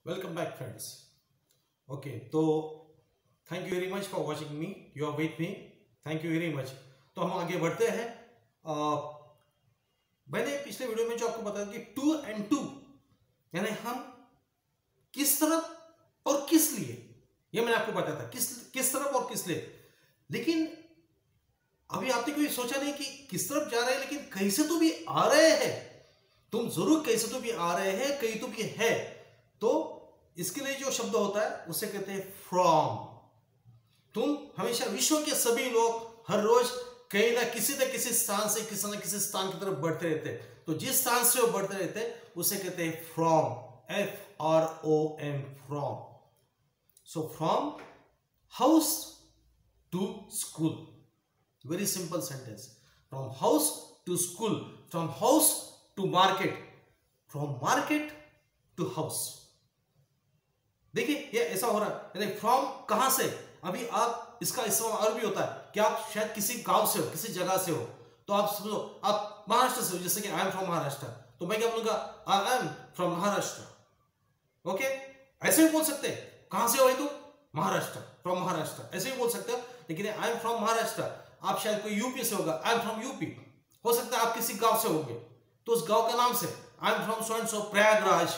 Welcome back, friends. Okay, तो thank you very much for watching me. You are with me. Thank you very much. तो हम आगे बढ़ते हैं. मैंने पिछले वीडियो में जो आपको बताया कि टू एंड टू यानी हम किस तरफ और किस लिए, ये मैंने आपको बताया था किस तरफ और किस लिए. लेकिन अभी आपने कोई सोचा नहीं कि किस तरफ जा रहे हैं, लेकिन कहीं से तो भी आ रहे हैं. तुम जरूर कहीं से तो भी आ रहे हैं, कहीं तो भी है. तो इसके लिए जो शब्द होता है उसे कहते हैं फ्रॉम. तुम हमेशा विश्व के सभी लोग हर रोज कहीं ना किसी स्थान से किसी न किसी स्थान की तरफ बढ़ते रहते हैं. तो जिस स्थान से वो बढ़ते रहते हैं उसे कहते हैं from. FROM, from. So from house to school. Very simple sentence. From house to school, from house to market, from market to house. देखिए ये ऐसा हो रहा है. फ्रॉम कहां से, अभी आप इसका इस्तेमाल और भी होता है कि आप शायद किसी गांव से हो, किसी जगह से हो. तो आप समझो आप महाराष्ट्र से हो, जैसे कि आई एम फ्रॉम महाराष्ट्र. तो मैं क्या बोलूंगा, आई एम फ्रॉम महाराष्ट्र. ओके, ऐसे भी बोल सकते हैं. कहां से हो भाई तुम, महाराष्ट्र, फ्रॉम महाराष्ट्र, ऐसे भी बोल सकते हो. लेकिन आई एम फ्रॉम महाराष्ट्र, आप शायद कोई यूपी से होगा, आई एम फ्रॉम यूपी. हो सकता है आप किसी गांव से होंगे, तो उस गांव का नाम से I am from so and so Prayagraj,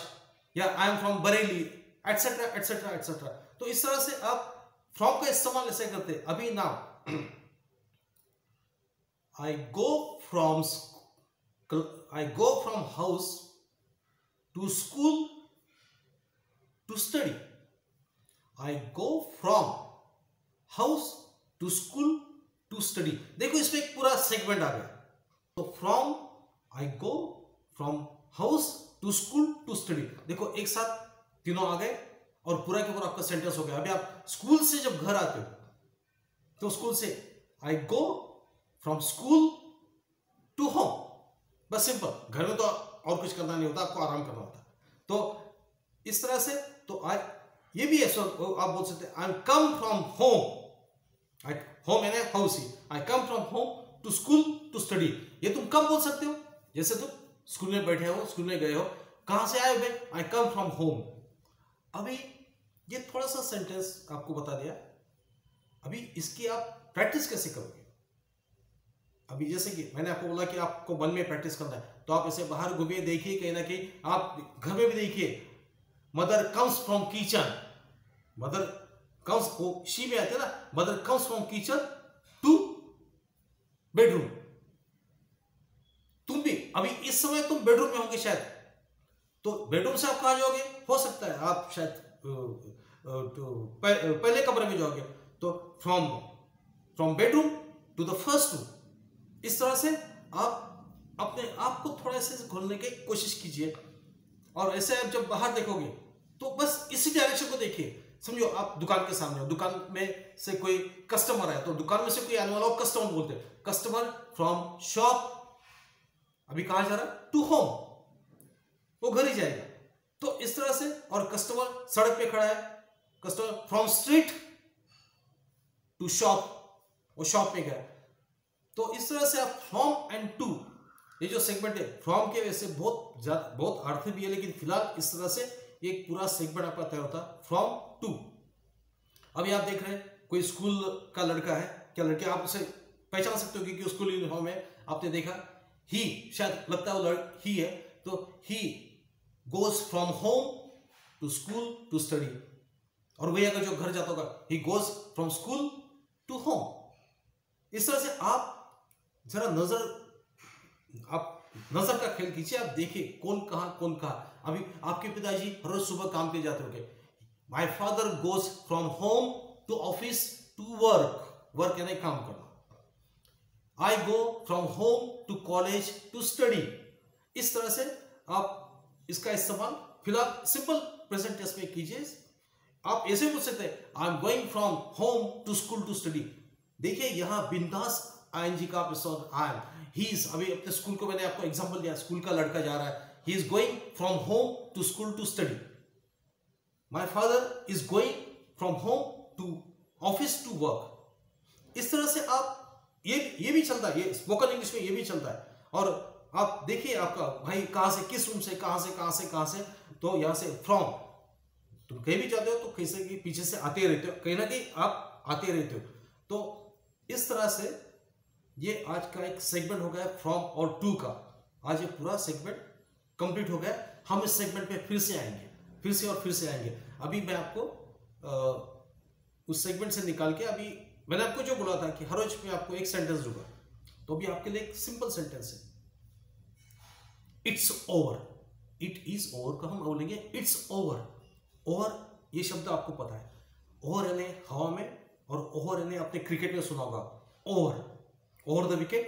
या I am from Bareilly, etcetera etcetera etcetera. तो इस तरह से आप फ्रॉम का इस्तेमाल ऐसे करते हैं. अभी now I go from house to school to study. I go from house to school to study. देखो इसमें एक पूरा सेगमेंट आ गया. तो from, I go from house to school to study. देखो एक साथ तीनों आ गए और पूरा के पूरा आपका सेंटेंस हो गया. अभी आप स्कूल से जब घर आते हो तो स्कूल से I go from school to home. बस सिंपल. घर में तो और कुछ करना नहीं होता, आपको आराम करना होता. तो इस तरह से तो ये भी है. आप बोल सकते हैं I come from home. Home यानी हाउस ही. I come from home to school to study. ये तुम कब बोल सकते हो, जैसे तुम स्कूल में बैठे हो, स्कूल में गए हो. कहां से आए हो भाई, आई कम फ्रॉम होम. अभी ये थोड़ा सा सेंटेंस आपको बता दिया. अभी इसकी आप प्रैक्टिस कैसे करोगे. अभी जैसे कि मैंने आपको बोला कि आपको मन में प्रैक्टिस करना है, तो आप ऐसे बाहर घूमिए, देखिए कहीं ना कहीं आप घर में भी देखिए. Mother comes from kitchen. Mother comes, वो शी में आते हैं ना. Mother comes from kitchen two bedroom. तुम भी अभी इस समय तुम बेडरूम में होंगे शायद. तो बेडरूम से आप कहां जाओगे, हो सकता है आप शायद पहले कमरे में जाओगे. तो from bedroom to the first room. इस तरह से आप अपने आप को थोड़ा से खोलने की कोशिश कीजिए. और ऐसे आप जब बाहर देखोगे तो बस इसी डायरेक्शन को देखिए. समझो आप दुकान के सामने हो, दुकान में से कोई कस्टमर है, तो दुकान में से कोई आने वाला हो, कस्टमर बोलते हैं. कस्टमर फ्रॉम शॉप अभी कहां जा रहा है, टू होम. वो घर ही जाएगा. तो इस तरह से. और कस्टमर सड़क पे खड़ा है, customer from street to shop, वो शॉप में गया. तो इस तरह से आप फ्रॉम एंड टू, ये जो सेगमेंट है फ्रॉम के वैसे बहुत अर्थ भी है, लेकिन फिलहाल इस तरह से एक पूरा सेगमेंट आपका तैयार होता है फ्रॉम टू. अभी आप देख रहे हैं कोई स्कूल का लड़का है, क्या लड़के, आप उसे पहचान सकते हो कि स्कूल यूनिफॉर्म है. आपने देखा ही, शायद लगता है वो ही है. तो he goes from home to school to study. और वही अगर जो घर जाता होगा, he goes from school to home. इस तरह से आप जरा नजर का खेल कीजिए. आप देखिए कौन कहां. अभी आपके पिताजी हर रोज सुबह काम पे जाते होंगे. My father goes from home to office to work. Work यानी काम करना. I go from home to college to study. इस तरह से आप इसका इस्तेमाल फिलहाल सिंपल प्रेजेंट टेंस में कीजिए. आप ऐसे पूछ सकते हैं I am going from home to school to study. देखिए यहां बिंदास आईएनजी का आई एम, ही इज. अभी अपने स्कूल को मैंने आपको एग्जांपल दिया, स्कूल का लड़का जा रहा है. He is going from home to school to study. My father is going from home to office to work. इस तरह से आप ये भी चलता है, ये स्पोकन इंग्लिश में ये भी चलता है. और आप देखिए आपका भाई कहां से, किस रूम से, कहां से. तो यहां से फ्रॉम तुम कहीं भी जाते हो तो कहीं से पीछे से आते ही रहते हो, कहीं ना कहीं आप आते रहते हो। तो इस तरह से ये आज का एक सेगमेंट हो गया फ्रॉम और टू का। आज ये पूरा सेगमेंट कंप्लीट हो गया। हम इस सेगमेंट पे फिर से आएंगे, फिर से और फिर से आएंगे। अभी मैं आपको उस सेगमेंट से निकाल के, अभी मैंने आपको जो बोला था कि हर रोज में आपको एक सेंटेंस दूंगा, तो अभी आपके लिए एक सिंपल सेंटेंस है, it's over. It is over का हम बोलेंगे इट्स ओवर। ओवर ये शब्द आपको पता है, ओवर यानी हवा में, और ओवर यानी आपने क्रिकेट में सुना होगा over, over the wicket,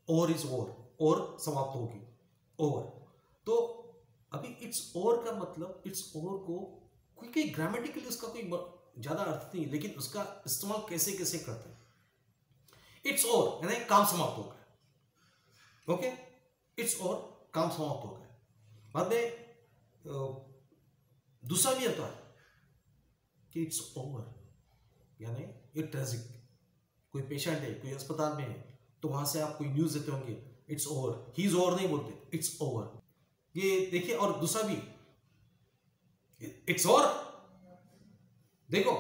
over is over, और समाप्त होगी ओवर। तो अभी इट्स ओवर का मतलब, इट्स ओवर को कोई ग्रामेटिकली उसका कोई ज्यादा अर्थ नहीं, लेकिन उसका इस्तेमाल कैसे कैसे करते हैं। इट्स ओवर यानी काम समाप्त हो गया। ओके, इट्स ओवर, काम समाप्त हो गया। बाद में दूसरा भी होता है कि इट्स ओवर यानी ये ट्रेजिक, कोई पेशेंट है, कोई अस्पताल में है, तो वहां से आप कोई न्यूज देते होंगे, it's over, he is over नहीं बोलते, इट्स ओवर। ये देखिए, और दूसरा भी इट्स ओवर, देखो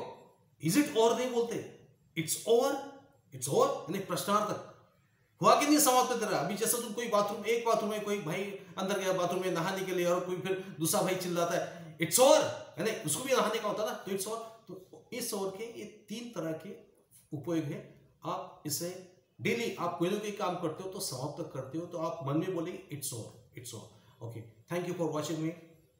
इज इट ओवर नहीं बोलते, इट्स ओवर। इट्स ओवर यानी प्रश्नार्थक, हुआ कि नहीं समाप्त तेरा। अभी जैसे तुम कोई बाथरूम, एक बाथरूम में कोई भाई अंदर गया बाथरूम में नहाने के लिए, और कोई फिर दूसरा भाई चिल्लाता है इट्स ओवर, यानी उसको भी नहाने का होता ना, तो इट्स ओवर। तो इस ओवर के ये 3 तरह के उपयोग है। आप इसे डेली आप कोई ना कोई काम करते हो तो समाप्त करते हो, तो आप मन में बोलेंगे it's over, it's over. Okay, thank you for watching me.